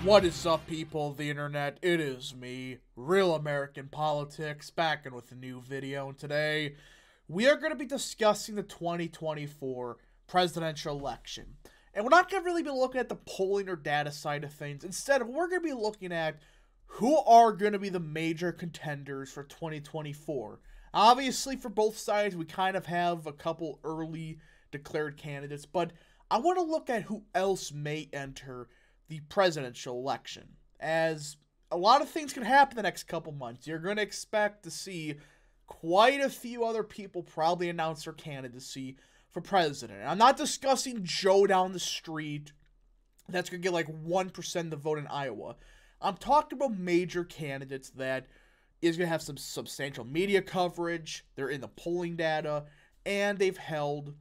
What is up, people of the internet? It is me, Real American Politics, back in with a new video. And today, we are going to be discussing the 2024 presidential election. And we're not going to really be looking at the polling or data side of things. Instead, we're going to be looking at who are going to be the major contenders for 2024. Obviously, for both sides, we kind of have a couple early declared candidates. But I want to look at who else may enter the presidential election, as a lot of things can happen the next couple months. You're going to expect to see quite a few other people probably announce their candidacy for president. I'm not discussing Joe down the street that's going to get like 1% of the vote in Iowa. I'm talking about major candidates that is going to have some substantial media coverage, they're in the polling data, and they've held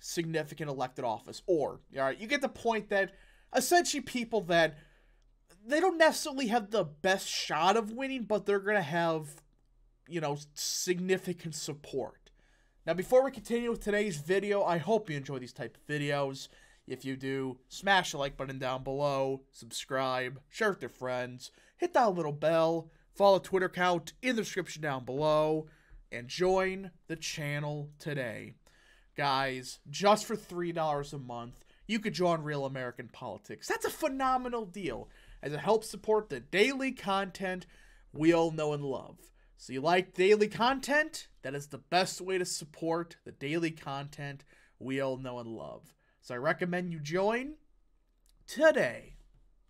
significant elected office. Or, all right, you get the point that essentially people that they don't necessarily have the best shot of winning, but they're going to have, significant support. Now, before we continue with today's video, I hope you enjoy these type of videos. If you do, smash the like button down below, subscribe, share with your friends, hit that little bell, follow the Twitter account in the description down below, and join the channel today. Guys, just for $3 a month, you could join Real American Politics. That's a phenomenal deal, as it helps support the daily content we all know and love. So you like daily content? That is the best way to support the daily content we all know and love. So I recommend you join today.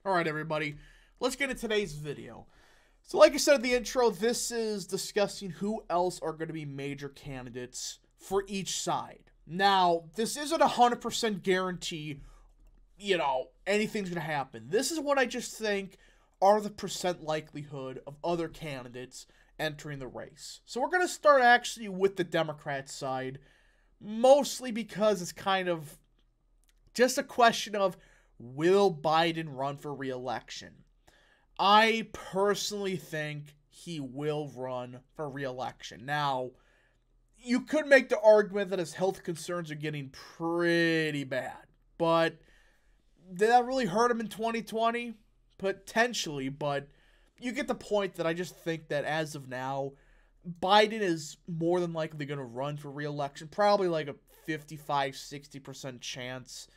Alright, everybody, let's get into today's video. So like I said in the intro, this is discussing who else are going to be major candidates for each side. Now, this isn't 100% guarantee, anything's going to happen. This is what I just think are the percent likelihood of other candidates entering the race. So we're going to start actually with the Democrat side, mostly because it's kind of just a question of, will Biden run for re-election? I personally think he will run for re-election. Now, you could make the argument that his health concerns are getting pretty bad, but did that really hurt him in 2020? Potentially, but you get the point that I just think that as of now, Biden is more than likely going to run for re-election, probably like a 55-60% chance.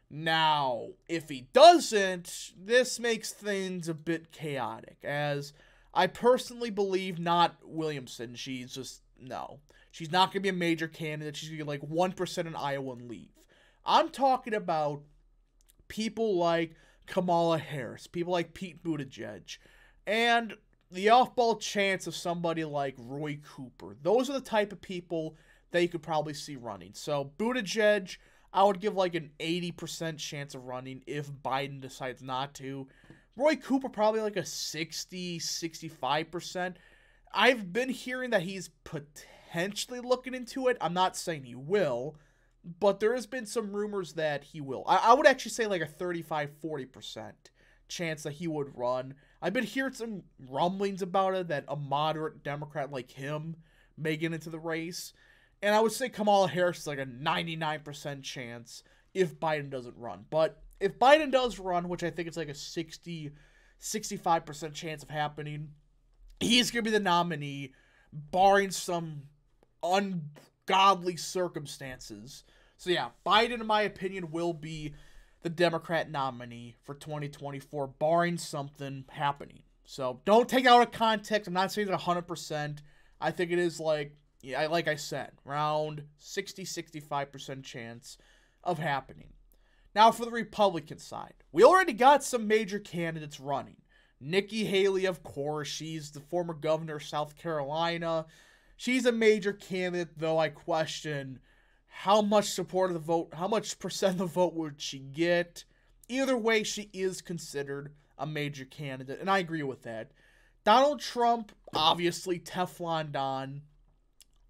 Now, if he doesn't, this makes things a bit chaotic, as I personally believe not Williamson. She's not going to be a major candidate. She's going to get like 1% in Iowa and leave. I'm talking about people like Kamala Harris, people like Pete Buttigieg, and the off-ball chance of somebody like Roy Cooper. Those are the type of people that you could probably see running. So Buttigieg, I would give like an 80% chance of running if Biden decides not to. Roy Cooper, probably like a 60-65%. I've been hearing that he's potentially looking into it. I'm not saying he will, but there has been some rumors that he will. I would actually say like a 35-40% chance that he would run. I've been hearing some rumblings about it, that a moderate Democrat like him may get into the race. And I would say Kamala Harris is like a 99% chance if Biden doesn't run. But if Biden does run, which I think it's like a 60-65% chance of happening, he's going to be the nominee, barring some ungodly circumstances. So yeah, Biden, in my opinion, will be the Democrat nominee for 2024, barring something happening. So don't take it out of context. I'm not saying that 100%. I think it is like I said, around 60-65% chance of happening. Now for the Republican side, we already got some major candidates running. Nikki Haley, of course, she's the former governor of South Carolina. She's a major candidate, though I question how much support of the vote, how much percent of the vote would she get. Either way, she is considered a major candidate, and I agree with that. Donald Trump, obviously Teflon Don.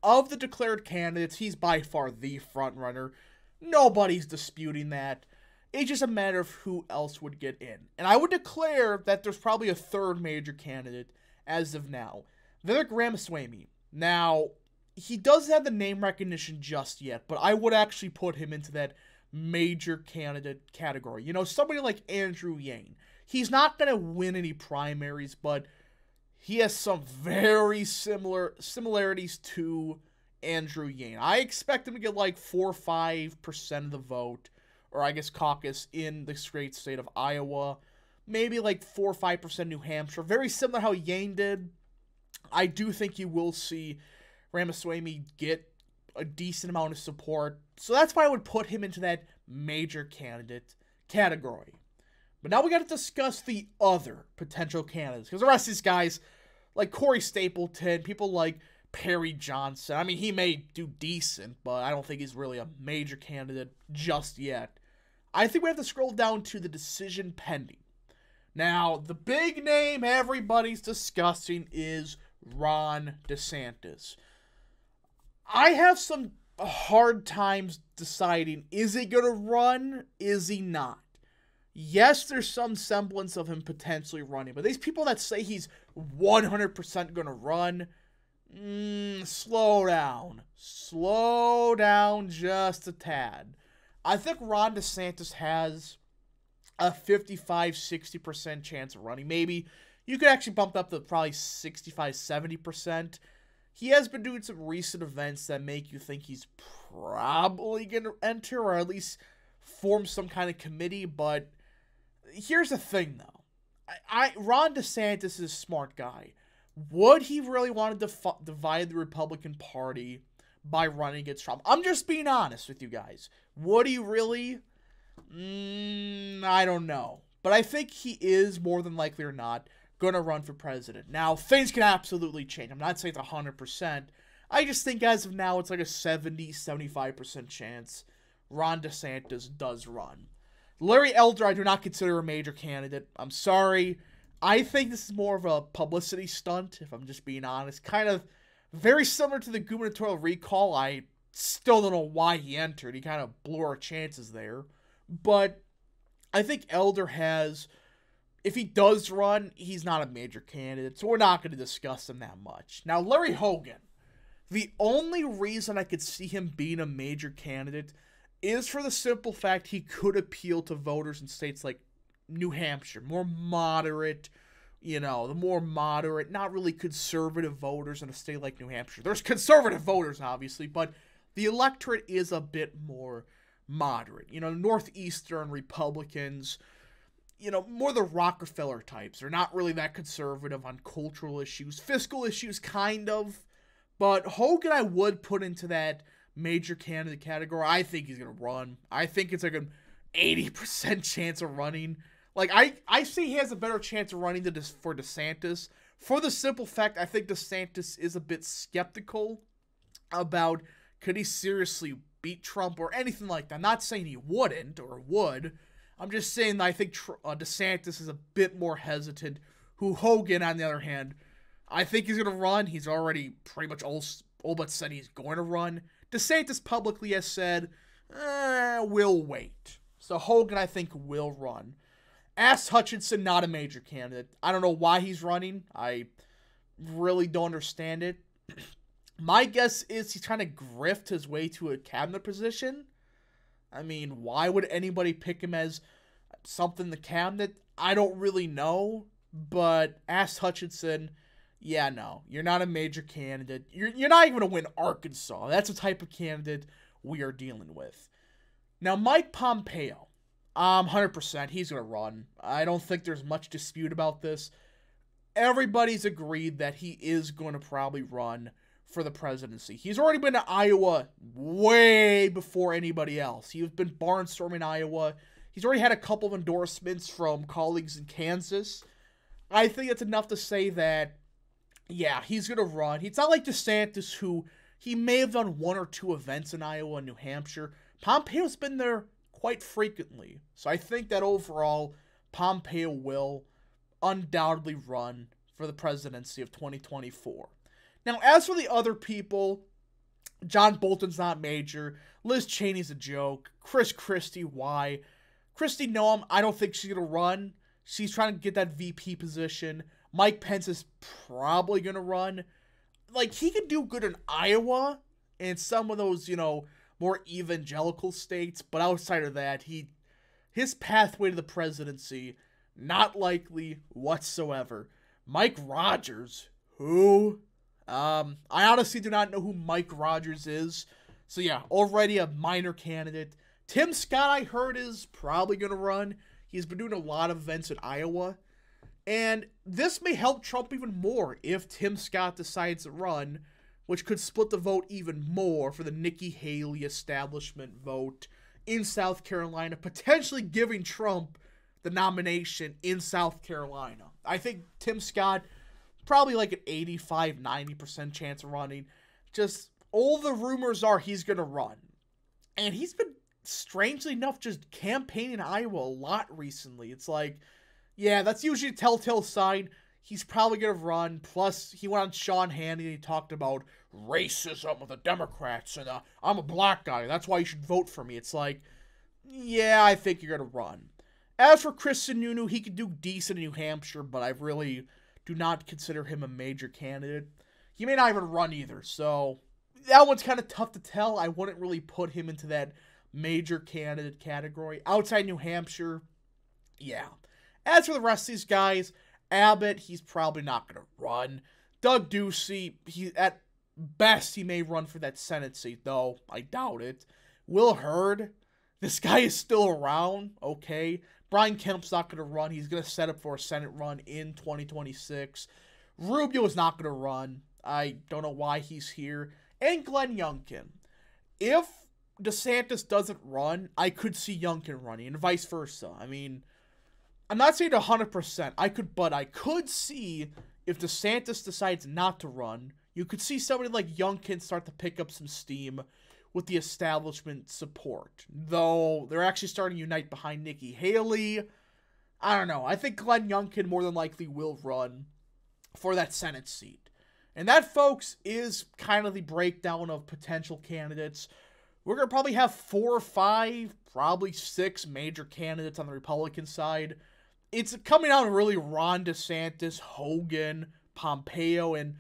Of the declared candidates, he's by far the front runner. Nobody's disputing that. It's just a matter of who else would get in. And I would declare that there's probably a third major candidate as of now. Vivek Ramaswamy. Now, he doesn't have the name recognition just yet, but I would actually put him into that major candidate category. You know, somebody like Andrew Yang. He's not going to win any primaries, but he has some very similarities to Andrew Yang. I expect him to get like 4 or 5% of the vote, or I guess caucus, in the great state of Iowa. Maybe like 4 or 5% New Hampshire. Very similar how Yang did. I do think you will see Ramaswamy get a decent amount of support. So that's why I would put him into that major candidate category. But now we got to discuss the other potential candidates. Because the rest of these guys, like Corey Stapleton, people like Perry Johnson, I mean, he may do decent, but I don't think he's really a major candidate just yet. I think we have to scroll down to the decision pending. Now, the big name everybody's discussing is Ron DeSantis. I have some hard times deciding, is he going to run? Is he not? Yes, there's some semblance of him potentially running, but these people that say he's 100% going to run, slow down. Slow down just a tad. I think Ron DeSantis has a 55-60% chance of running. Maybe you could actually bump up to probably 65-70%. He has been doing some recent events that make you think he's probably going to enter, or at least form some kind of committee. But here's the thing, though. Ron DeSantis is a smart guy. Would he really want to divide the Republican Party by running against Trump? I'm just being honest with you guys. Would he really? I don't know. But I think he is, more than likely or not, going to run for president. Now, things can absolutely change. I'm not saying it's 100%. I just think as of now, it's like a 70-75% chance Ron DeSantis does run. Larry Elder, I do not consider a major candidate. I'm sorry. I think this is more of a publicity stunt, if I'm just being honest. Kind of very similar to the gubernatorial recall. I still don't know why he entered. He kind of blew our chances there. But I think Elder has, if he does run, he's not a major candidate, so we're not going to discuss him that much. Now, Larry Hogan, the only reason I could see him being a major candidate is for the simple fact he could appeal to voters in states like New Hampshire, more moderate, the more moderate, not really conservative voters in a state like New Hampshire. There's conservative voters, obviously, but the electorate is a bit more moderate. Northeastern Republicans, more the Rockefeller types. They're not really that conservative on cultural issues. Fiscal issues, kind of. But Hogan I would put into that major candidate category. I think he's going to run. I think it's like an 80% chance of running. Like, I see he has a better chance of running for DeSantis. For the simple fact, I think DeSantis is a bit skeptical about could he seriously beat Trump or anything like that. I'm not saying he wouldn't or would. I'm just saying that I think DeSantis is a bit more hesitant. Who Hogan, on the other hand, I think he's going to run. He's already pretty much all but said he's going to run. DeSantis publicly has said, we'll wait. So Hogan, I think, will run. Ask Hutchinson, not a major candidate. I don't know why he's running. I really don't understand it. My guess is he's trying to grift his way to a cabinet position. I mean, why would anybody pick him as something in the cabinet? I don't really know. But ask Hutchinson, yeah, no, you're not a major candidate. You're not even going to win Arkansas. That's the type of candidate we are dealing with. Now, Mike Pompeo, 100%, he's going to run. I don't think there's much dispute about this. Everybody's agreed that he is going to probably run for the presidency. He's already been to Iowa way before anybody else. He's been barnstorming Iowa. He's already had a couple of endorsements from colleagues in Kansas. I think it's enough to say that, yeah, he's going to run. He's not like DeSantis, who he may have done 1 or 2 events in Iowa and New Hampshire. Pompeo's been there quite frequently. So I think that overall, Pompeo will undoubtedly run for the presidency of 2024. Now, as for the other people, John Bolton's not major. Liz Cheney's a joke. Chris Christie, why? Kristi Noem, I don't think she's going to run. She's trying to get that VP position. Mike Pence is probably going to run. Like, he could do good in Iowa and some of those, more evangelical states. But outside of that, his pathway to the presidency Not likely whatsoever. Mike Rogers. Who? I honestly do not know who Mike Rogers is. So yeah, already a minor candidate. Tim Scott, I heard, is probably going to run. He's been doing a lot of events in Iowa. And this may help Trump even more if Tim Scott decides to run, which could split the vote even more for the Nikki Haley establishment vote in South Carolina, potentially giving Trump the nomination in South Carolina. I think Tim Scott, probably like an 85-90% chance of running. Just all the rumors are he's going to run. And he's been, strangely enough, just campaigning in Iowa a lot recently. It's like, yeah, that's usually a telltale sign he's probably going to run. Plus, he went on Sean Hannity and he talked about racism of the Democrats. And I'm a black guy. That's why you should vote for me. It's like, yeah, I think you're going to run. As for Chris Sununu, he could do decent in New Hampshire, but I really do not consider him a major candidate. He may not even run either, so that one's kind of tough to tell. I wouldn't really put him into that major candidate category. Outside New Hampshire, yeah. As for the rest of these guys, Abbott, he's probably not going to run. Doug Ducey, at best, he may run for that Senate seat, though I doubt it. Will Hurd, this guy is still around, okay. Brian Kemp's not going to run. He's going to set up for a Senate run in 2026. Rubio is not going to run. I don't know why he's here. And Glenn Youngkin. If DeSantis doesn't run, I could see Youngkin running, and vice versa. I mean, I'm not saying 100%. I could see if DeSantis decides not to run, you could see somebody like Youngkin start to pick up some steam with the establishment support. Though they're actually starting to unite behind Nikki Haley. I don't know. I think Glenn Youngkin more than likely will run for that Senate seat. And that, folks, is kind of the breakdown of potential candidates. We're going to probably have 4 or 5, probably 6 major candidates on the Republican side. It's coming out really Ron DeSantis, Hogan, Pompeo, and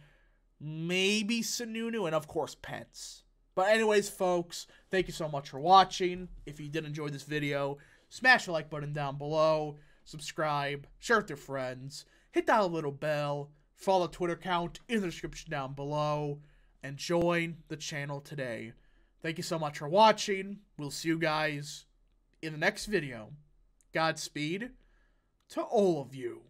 maybe Sununu, and of course Pence. But anyways, folks, thank you so much for watching. If you did enjoy this video, smash the like button down below, subscribe, share with your friends, hit that little bell, follow the Twitter account in the description down below, and join the channel today. Thank you so much for watching. We'll see you guys in the next video. Godspeed to all of you.